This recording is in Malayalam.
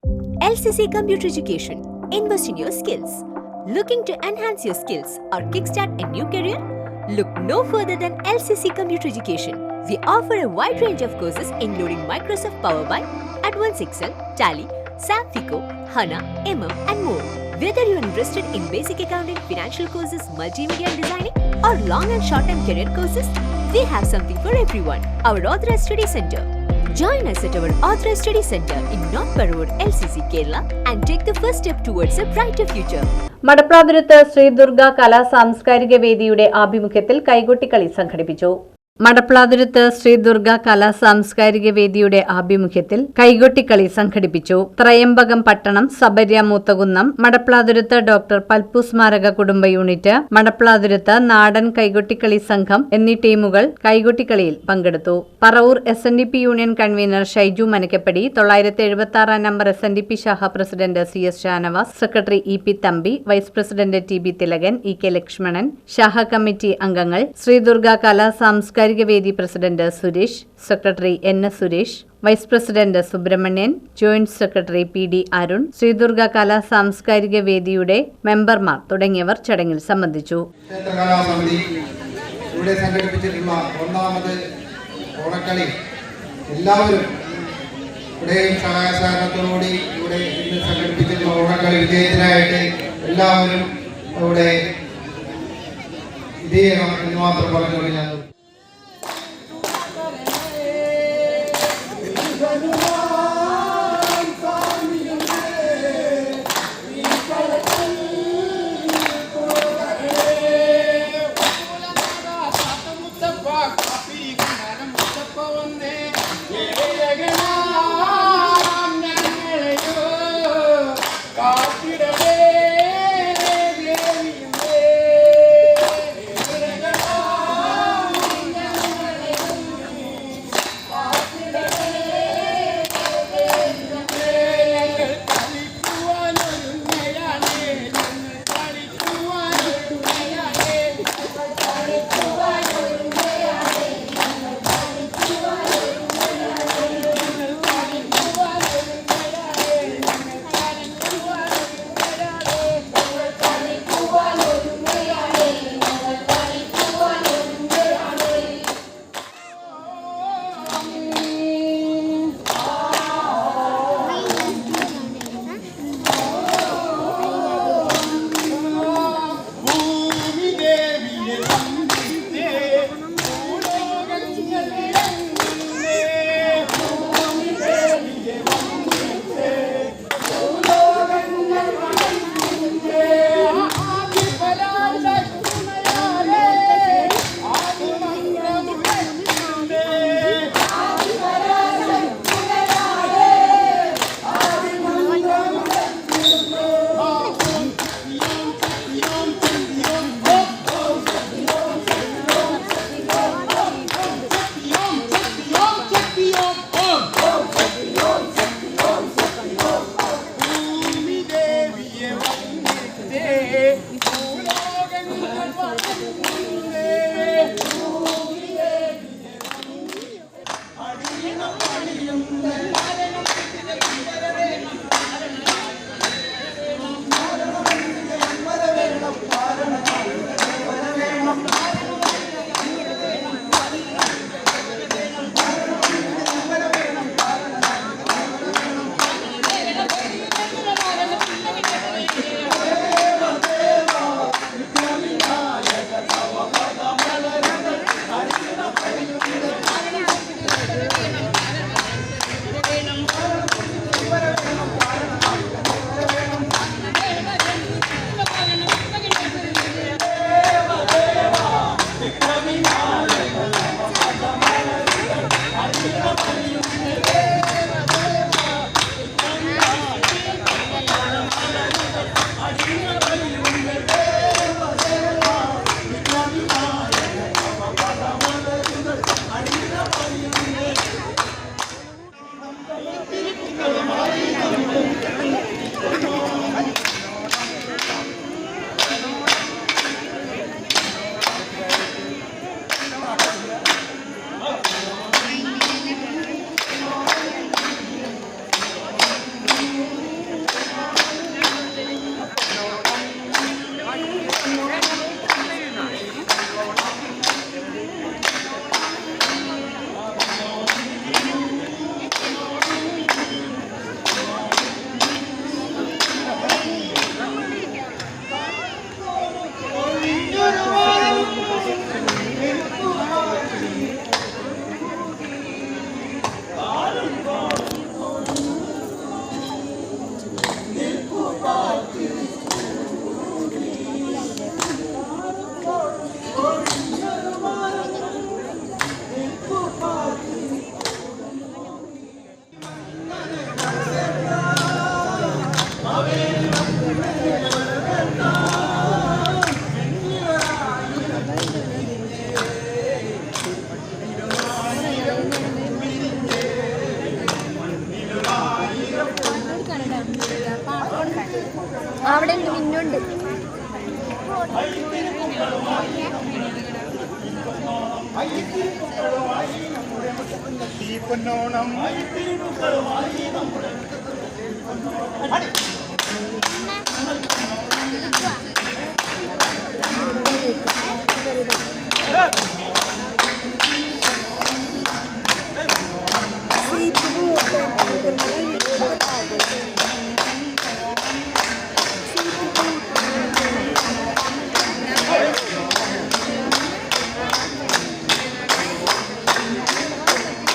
LCC Computer Education. Invest in your skills. Looking to enhance your skills or kickstart a new career? Look no further than LCC Computer Education. We offer a wide range of courses including Microsoft Power BI, Advanced Excel, Tally, SAP FICO, HANA, and more. Whether you are interested in basic accounting, financial courses, multimedia and designing, or long and short-term career courses, we have something for everyone. Our Authorized Study Center. Join us at our Authorized Study Center in North Parur, LCC, Kerala and take the first step towards a brighter future. മടപ്രാതുരത്ത് Shri Durga Kala Samskarika വേദിയുടെ ആഭിമുഖ്യത്തിൽ കൈകൊട്ടിക്കളി സംഘടിപ്പിച്ചു. മടപ്ലാതുരത്ത് ശ്രീ ദുർഗ കലാ സാംസ്കാരിക വേദിയുടെ ആഭിമുഖ്യത്തിൽ കൈകൊട്ടിക്കളി സംഘടിപ്പിച്ചു. ത്രയംബകം പട്ടണം, സബര്യ മൂത്തകുന്നം, മടപ്ലാതുരത്ത് ഡോക്ടർ പൽപ്പു സ്മാരക കുടുംബ യൂണിറ്റ്, മടപ്ലാതുരത്ത് നാടൻ കൈകൊട്ടിക്കളി സംഘം എന്നീ ടീമുകൾ കൈകൊട്ടിക്കളിയിൽ പങ്കെടുത്തു. Paravur SNDP union convener Shaiju Manakkappadi, 976 number SNDP ശാഖ president CS Shanavas, secretary EP Thampi, vice president TB Thilakan, EK Lakshmanan, ശാഖ കമ്മിറ്റി അംഗങ്ങൾ, Sree Durga Kala Samskarika Vedi president Suresh, secretary NS Suresh, vice president Subrahmanian, joint secretary PD Arun, Sreedurga Kala Samskarika വേദിയുടെ മെമ്പർമാർ തുടങ്ങിയവർ ചടങ്ങിൽ സംബന്ധിച്ചു. ഇവിടെ സംഘടിപ്പിച്ചിട്ടുള്ള ഒന്നാമത് ഓണക്കളി എല്ലാവരും ഇവിടെയും സഹായ സഹകരണത്തോടുകൂടി ഇവിടെ ഇന്ന് സംഘടിപ്പിച്ചിട്ടുള്ള ഓണക്കളി വിജയത്തിനായിട്ട് എല്ലാവരും ഇവിടെ ഇത് ചെയ്യണം എന്ന് മാത്രം പറഞ്ഞുകൊണ്ട് ഞാൻ അവിടെ ഉണ്ട് മിന്നുണ്ട്. ഈ പൊന്നോണം